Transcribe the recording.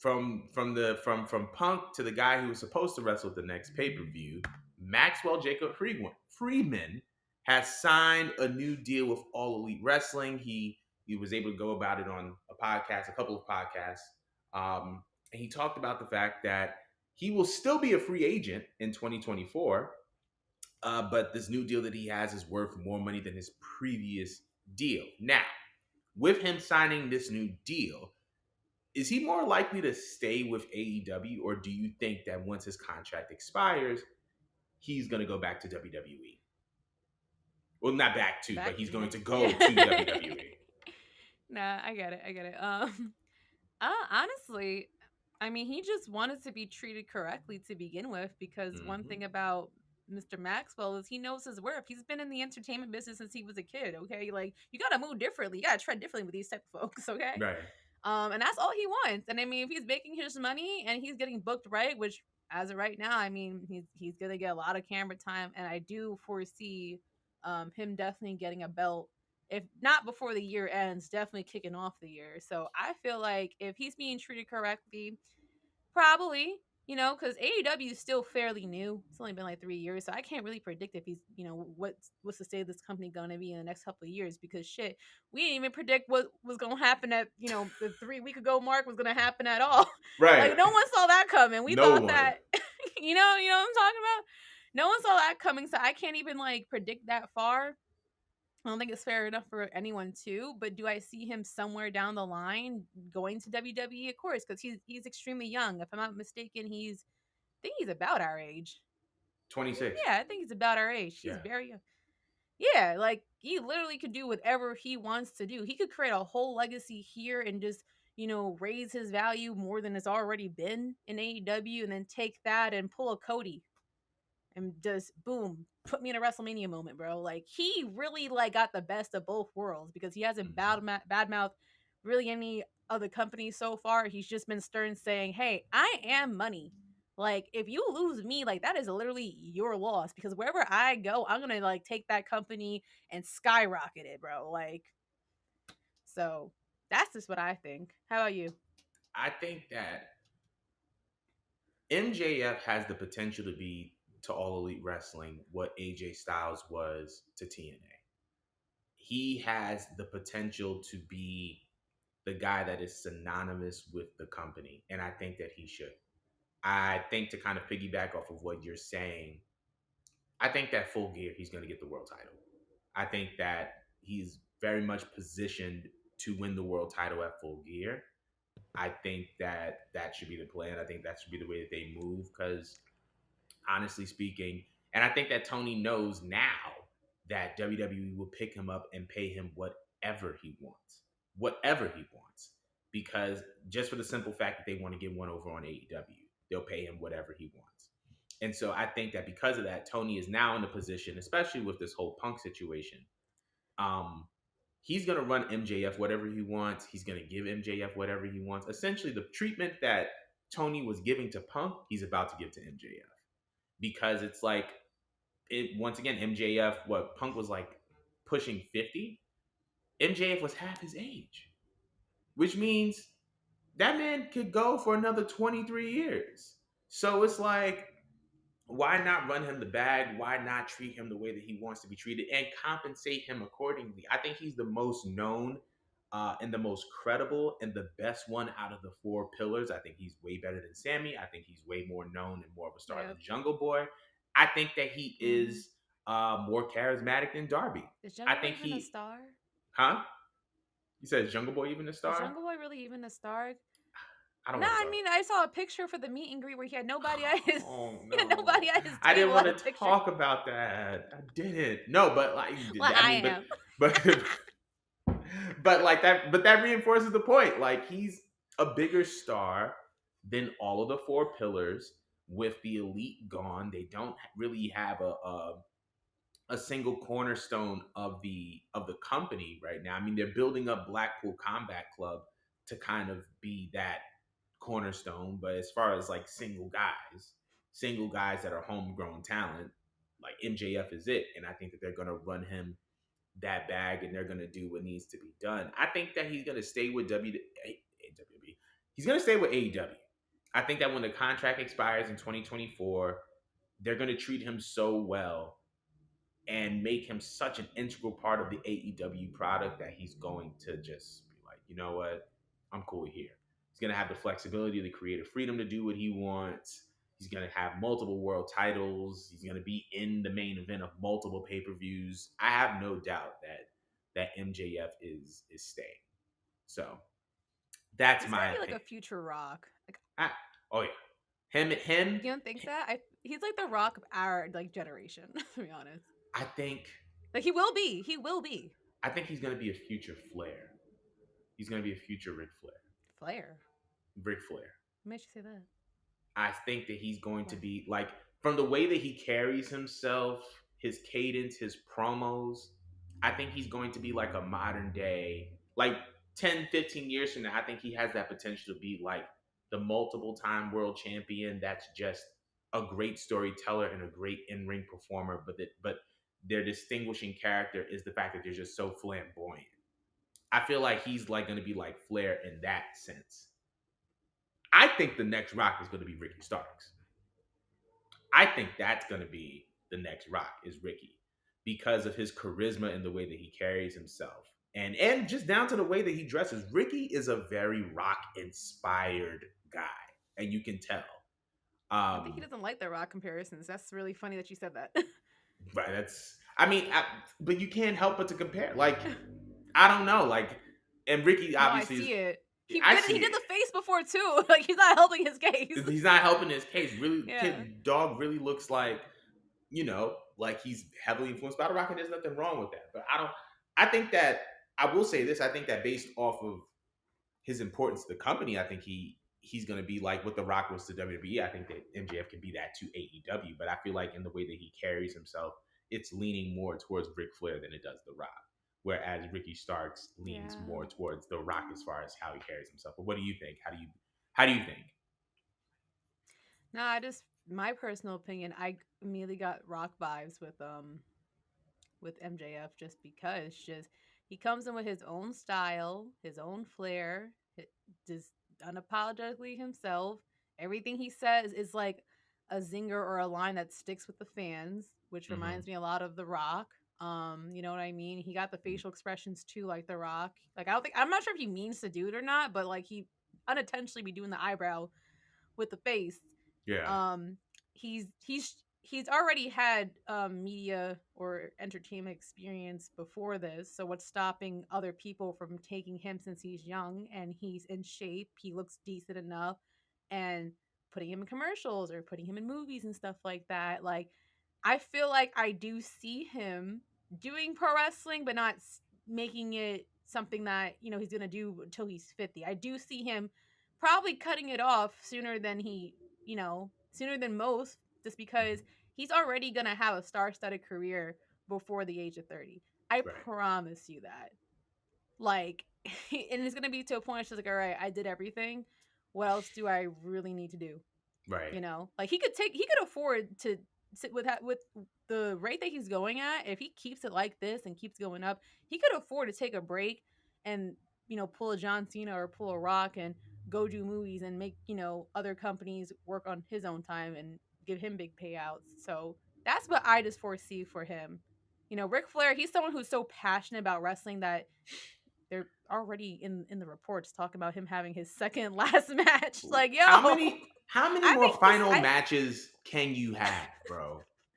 from Punk to the guy who was supposed to wrestle at the next pay-per-view, Maxwell Jacob Friedman has signed a new deal with All Elite Wrestling. He was able to go about it on a couple of podcasts. And he talked about the fact that he will still be a free agent in 2024, but this new deal that he has is worth more money than his previous deal. Now, with him signing this new deal, is he more likely to stay with AEW, or do you think that once his contract expires, he's going to go back to WWE? Well, not back to, but he's going to go to WWE. Nah, I get it. Honestly, I mean, he just wanted to be treated correctly to begin with, because one Mm-hmm. thing about Mr. Maxwell is he knows his worth. He's been in the entertainment business since he was a kid, okay? Like, you gotta move differently. You gotta tread differently with these type of folks, okay? Right. And that's all he wants. And I mean, if he's making his money and he's getting booked right, which as of right now, I mean, he's gonna get a lot of camera time, and I do foresee him definitely getting a belt, if not before the year ends, definitely kicking off the year. So I feel like if he's being treated correctly, probably, because AEW is still fairly new. It's only been like 3 years, so I can't really predict if he's, what's the state of this company going to be in the next couple of years. Because shit, we didn't even predict what was going to happen at, the 3 week ago mark was going to happen at all. Right. Like, no one saw that coming. We No thought one. that, you know what I'm talking about. No one saw that coming, so I can't even like predict that far. I don't think it's fair enough for anyone to, but do I see him somewhere down the line going to WWE? Of course, because he's extremely young. If I'm not mistaken, I think he's about our age. 26. Yeah, I think he's about our age. He's Yeah. very young. Yeah, like he literally could do whatever he wants to do. He could create a whole legacy here and just, raise his value more than it's already been in AEW, and then take that and pull a Cody and just boom, put me in a WrestleMania moment, bro. Like, he really like got the best of both worlds, because he hasn't Mm-hmm. badmouth really any other company so far. He's just been stern saying, "Hey, I am money. Like, if you lose me, like that is literally your loss, because wherever I go, I'm gonna like take that company and skyrocket it, bro." Like, so that's just what I think. How about you? I think that MJF has the potential to be to All Elite Wrestling what AJ Styles was to TNA. He has the potential to be the guy that is synonymous with the company, and I think that he should. I think, to kind of piggyback off of what you're saying, I think that Full Gear he's going to get the world title. I think that he's very much positioned to win the world title at Full Gear. I think that that should be the plan. I think that should be the way that they move, because honestly speaking, and I think that Tony knows now that WWE will pick him up and pay him whatever he wants, because just for the simple fact that they want to get one over on AEW, they'll pay him whatever he wants. And so I think that because of that, Tony is now in a position, especially with this whole Punk situation, um, he's going to run MJF whatever he wants. He's going to give MJF whatever he wants. Essentially, the treatment that Tony was giving to Punk, he's about to give to MJF, because it's like, once again, MJF, what Punk was like pushing 50, MJF was half his age, which means that man could go for another 23 years. So it's like, why not run him the bag? Why not treat him the way that he wants to be treated and compensate him accordingly? I think he's the most known and the most credible and the best one out of the four pillars. I think he's way better than Sammy. I think he's way more known and more of a star than Yep. Jungle Boy. I think that he Mm-hmm. is more charismatic than Darby. Is I Jungle Boy think even a he, star? huh? You said Jungle Boy even a Is star? Jungle Boy really even a star? I don't Nah, want to I talk. mean, I saw a picture for the meet and greet where he had nobody at his Oh he had no. nobody at his I didn't table want at a to picture. talk about that. I didn't. No, but like, Well, I I mean, am. but but like that, but that reinforces the point. Like, he's a bigger star than all of the four pillars. With the elite gone, they don't really have a single cornerstone of the company right now. I mean, they're building up Blackpool Combat Club to kind of be that cornerstone, but as far as like single guys that are homegrown talent, like MJF is it, and I think that they're gonna run him that bag and they're gonna do what needs to be done. I think that he's gonna stay with WWE. He's gonna stay with AEW. I think that when the contract expires in 2024, they're gonna treat him so well and make him such an integral part of the AEW product that he's going to just be like, you know what, I'm cool here. He's gonna have the flexibility, the creative freedom to do what he wants. He's gonna have multiple world titles. He's gonna be in the main event of multiple pay per views. I have no doubt that MJF is staying. So that's He's gonna my be like a opinion. future Rock. Like, I, oh yeah, him. you don't think that? He's like the Rock of our like generation. To be honest, I think like he will be. He will be I think he's gonna be a future Flair. He's gonna be a future Ric Flair. Flair. Ric Flair. What made you say that? I think that he's going to Why? be like from the way that he carries himself, his cadence, his promos. I think he's going to be like a modern day, like 10, 15 years from now. I think he has that potential to be like the multiple time world champion that's just a great storyteller and a great in ring performer. But their distinguishing character is the fact that they're just so flamboyant. I feel like he's like going to be like Flair in that sense. I think the next Rock is going to be Ricky Starks. I think that's going to be the next Rock is Ricky because of his charisma and the way that he carries himself. And just down to the way that he dresses. Ricky is a very Rock inspired guy, and you can tell. I think he Um, doesn't like the Rock comparisons. That's really funny that you said that. right? That's I mean, but you can't help but to compare. Like I don't know, like and Ricky No, I obviously is. see it. He I did. see He did it. the face before too. Like he's not helping his case. He's not helping his case. Really, Yeah. kid dog really looks like like he's heavily influenced by the Rock, and there's nothing wrong with that. But I don't. I think that I will say this. I think that based off of his importance to the company, I think he's going to be like what the Rock was to WWE. I think that MJF can be that to AEW. But I feel like in the way that he carries himself, it's leaning more towards Ric Flair than it does the Rock. Whereas Ricky Starks leans Yeah. more towards the Rock as far as how he carries himself. But what do you think? How do you think? No, I just my personal opinion. I immediately got Rock vibes with MJF just because just he comes in with his own style, his own flair, just unapologetically himself. Everything he says is like a zinger or a line that sticks with the fans, which Mm-hmm. reminds me a lot of The Rock. You know what I mean? He got the facial expressions too, like The Rock. Like I don't think I'm not sure if he means to do it or not, but like he unintentionally be doing the eyebrow with the face. Yeah. um he's already had media or entertainment experience before this, so what's stopping other people from taking him since he's young and he's in shape, he looks decent enough, and putting him in commercials or putting him in movies and stuff like that? Like I feel like I do see him doing pro wrestling but not making it something that he's gonna do until he's 50. I do see him probably cutting it off sooner than sooner than most, just because he's already gonna have a star-studded career before the age of 30. I Right. promise you that. Like, and it's gonna be to a point where it's just like, all right, I did everything. What else do I really need to do? Right. Like he could afford to sit with the rate that he's going at. If he keeps it like this and keeps going up, he could afford to take a break and pull a John Cena or pull a Rock and go do movies and make other companies work on his own time and give him big payouts. So that's what I just foresee for him. Ric Flair, he's someone who's so passionate about wrestling that they're already in the reports talking about him having his second last match. Like, yo, How many I more think this. final I matches can you have, bro?